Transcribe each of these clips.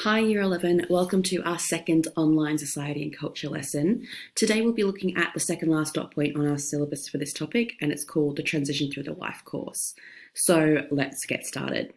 Hi Year 11, welcome to our second online society and culture lesson. Today we'll be looking at the second last dot point on our syllabus for this topic, and it's called the Transition Through the Life course. So let's get started.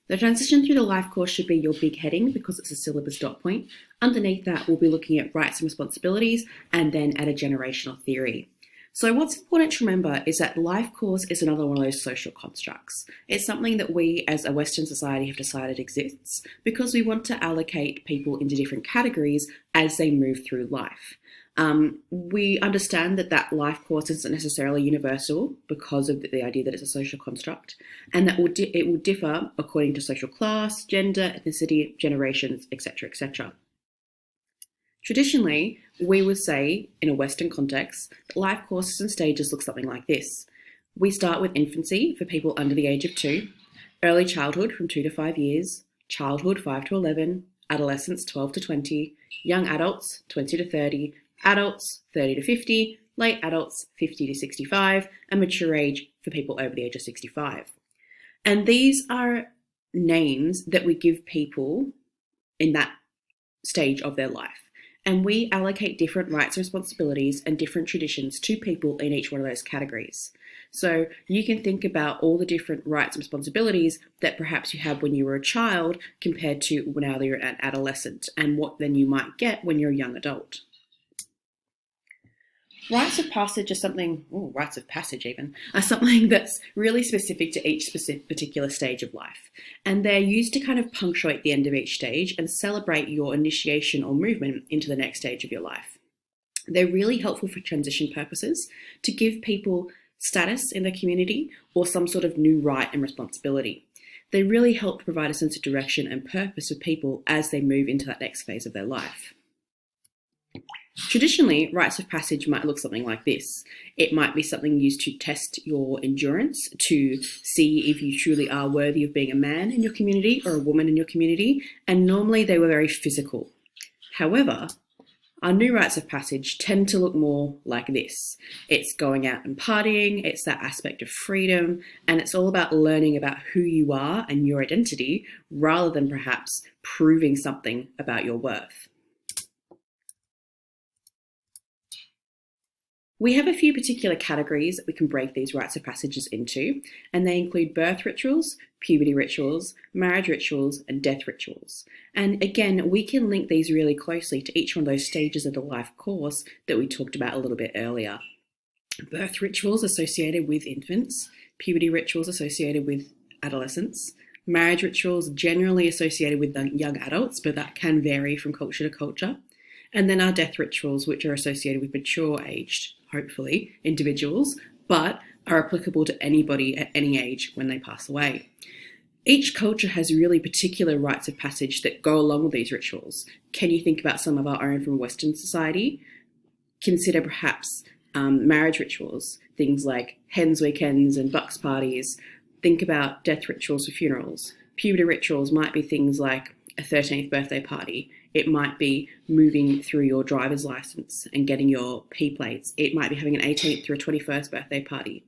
The Transition Through the Life course should be your big heading because it's a syllabus dot point. Underneath that we'll be looking at rights and responsibilities and then at a generational theory. So what's important to remember is that life course is another one of those social constructs. It's something that we as a Western society have decided exists because we want to allocate people into different categories as they move through life. We understand that life course isn't necessarily universal because of the idea that it's a social construct, and that it will differ according to social class, gender, ethnicity, generations, etc., etc. Traditionally, we would say, in a Western context, that life courses and stages look something like this. We start with infancy for people under the age of 2, early childhood from 2 to 5 years, childhood 5 to 11, adolescence 12 to 20, young adults 20 to 30, adults 30 to 50, late adults 50 to 65, and mature age for people over the age of 65. And these are names that we give people in that stage of their life. And we allocate different rights and responsibilities and different traditions to people in each one of those categories. So you can think about all the different rights and responsibilities that perhaps you had when you were a child compared to now that you're an adolescent, and what then you might get when you're a young adult. Rites of passage are something that's really specific to each particular stage of life. And they're used to kind of punctuate the end of each stage and celebrate your initiation or movement into the next stage of your life. They're really helpful for transition purposes to give people status in their community or some sort of new right and responsibility. They really help provide a sense of direction and purpose for people as they move into that next phase of their life. Traditionally, rites of passage might look something like this. It might be something used to test your endurance, to see if you truly are worthy of being a man in your community or a woman in your community, and normally they were very physical. However, our new rites of passage tend to look more like this. It's going out and partying, it's that aspect of freedom, and it's all about learning about who you are and your identity rather than perhaps proving something about your worth. We have a few particular categories that we can break these rites of passages into, and they include birth rituals, puberty rituals, marriage rituals, and death rituals. And again, we can link these really closely to each one of those stages of the life course that we talked about a little bit earlier. Birth rituals associated with infants, puberty rituals associated with adolescents, marriage rituals generally associated with young adults, but that can vary from culture to culture. And then our death rituals, which are associated with mature-aged, hopefully, individuals, but are applicable to anybody at any age when they pass away. Each culture has really particular rites of passage that go along with these rituals. Can you think about some of our own from Western society? Consider perhaps marriage rituals, things like hens weekends and bucks parties. Think about death rituals for funerals. Puberty rituals might be things like a 13th birthday party. It might be moving through your driver's license and getting your P plates. It might be having an 18th through a 21st birthday party,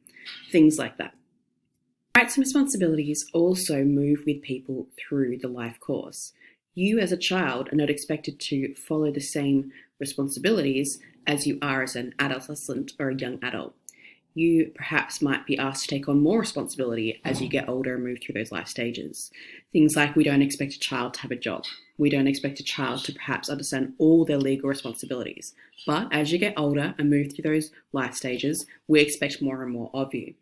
things like that. Rights and responsibilities also move with people through the life course. You as a child are not expected to follow the same responsibilities as you are as an adolescent or a young adult. You perhaps might be asked to take on more responsibility as you get older and move through those life stages. Things like we don't expect a child to have a job. We don't expect a child to perhaps understand all their legal responsibilities. But as you get older and move through those life stages, we expect more and more of you.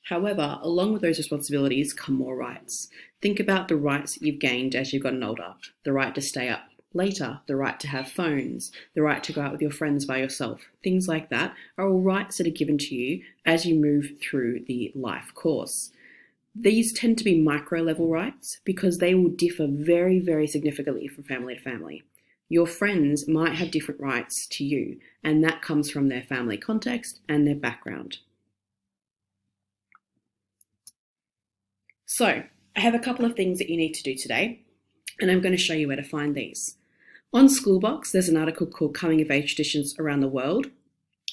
However, along with those responsibilities come more rights. Think about the rights you've gained as you've gotten older. The right to stay up later, the right to have phones, the right to go out with your friends by yourself. Things like that are all rights that are given to you as you move through the life course. These tend to be micro-level rights because they will differ very, very significantly from family to family. Your friends might have different rights to you, and that comes from their family context and their background. So, I have a couple of things that you need to do today, and I'm going to show you where to find these. On Schoolbox, there's an article called Coming of Age Traditions Around the World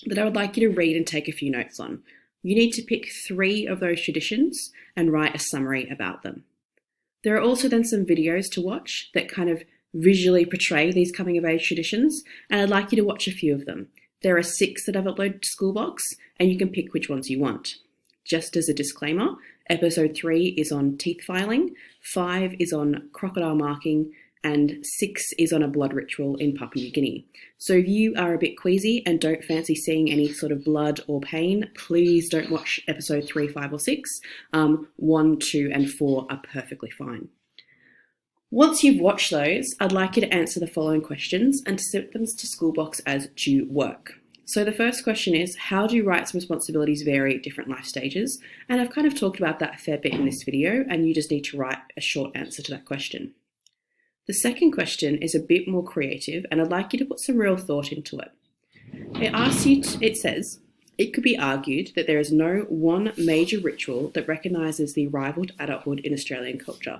that I would like you to read and take a few notes on. You need to pick 3 of those traditions and write a summary about them. There are also then some videos to watch that kind of visually portray these coming of age traditions, and I'd like you to watch a few of them. There are 6 that I've uploaded to Schoolbox, and you can pick which ones you want. Just as a disclaimer, episode 3 is on teeth filing, 5 is on crocodile marking, and 6 is on a blood ritual in Papua New Guinea. So if you are a bit queasy and don't fancy seeing any sort of blood or pain, please don't watch episode 3, 5 or 6. 1, 2 and 4 are perfectly fine. Once you've watched those, I'd like you to answer the following questions and to submit them to Schoolbox as due work. So the first question is, how do rights and responsibilities vary at different life stages? And I've kind of talked about that a fair bit in this video, and you just need to write a short answer to that question. The second question is a bit more creative, and I'd like you to put some real thought into it. It says, it could be argued that there is no one major ritual that recognises the arrival to adulthood in Australian culture.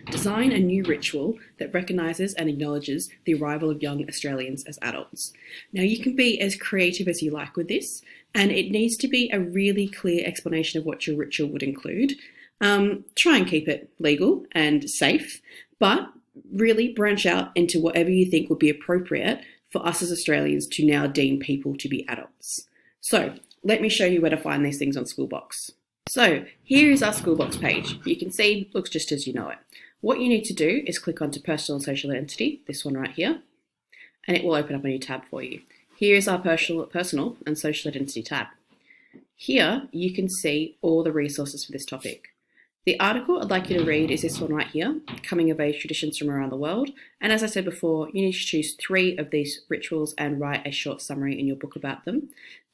Design a new ritual that recognises and acknowledges the arrival of young Australians as adults. Now, you can be as creative as you like with this, and it needs to be a really clear explanation of what your ritual would include. Try and keep it legal and safe, but really branch out into whatever you think would be appropriate for us as Australians to now deem people to be adults. So, let me show you where to find these things on Schoolbox. So, here is our Schoolbox page. You can see it looks just as you know it. What you need to do is click onto Personal and Social Identity, this one right here, and it will open up a new tab for you. Here is our Personal and Social Identity tab. Here you can see all the resources for this topic. The article I'd like you to read is this one right here, Coming of Age Traditions from Around the World. And as I said before, you need to choose 3 of these rituals and write a short summary in your book about them.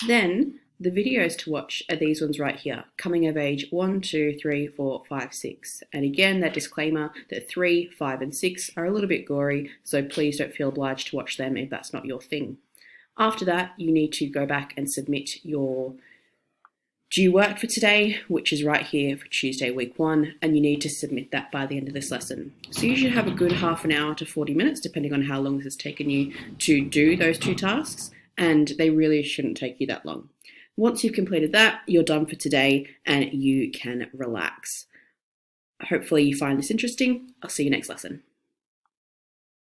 Then the videos to watch are these ones right here, Coming of Age 1, 2, 3, 4, 5, 6. And again, that disclaimer that 3, 5 and 6 are a little bit gory, so please don't feel obliged to watch them if that's not your thing. After that, you need to go back and submit your due work for today, which is right here for Tuesday, week 1, and you need to submit that by the end of this lesson. So you should have a good half an hour to 40 minutes, depending on how long this has taken you to do those 2 tasks, and they really shouldn't take you that long. Once you've completed that, you're done for today and you can relax. Hopefully you find this interesting. I'll see you next lesson.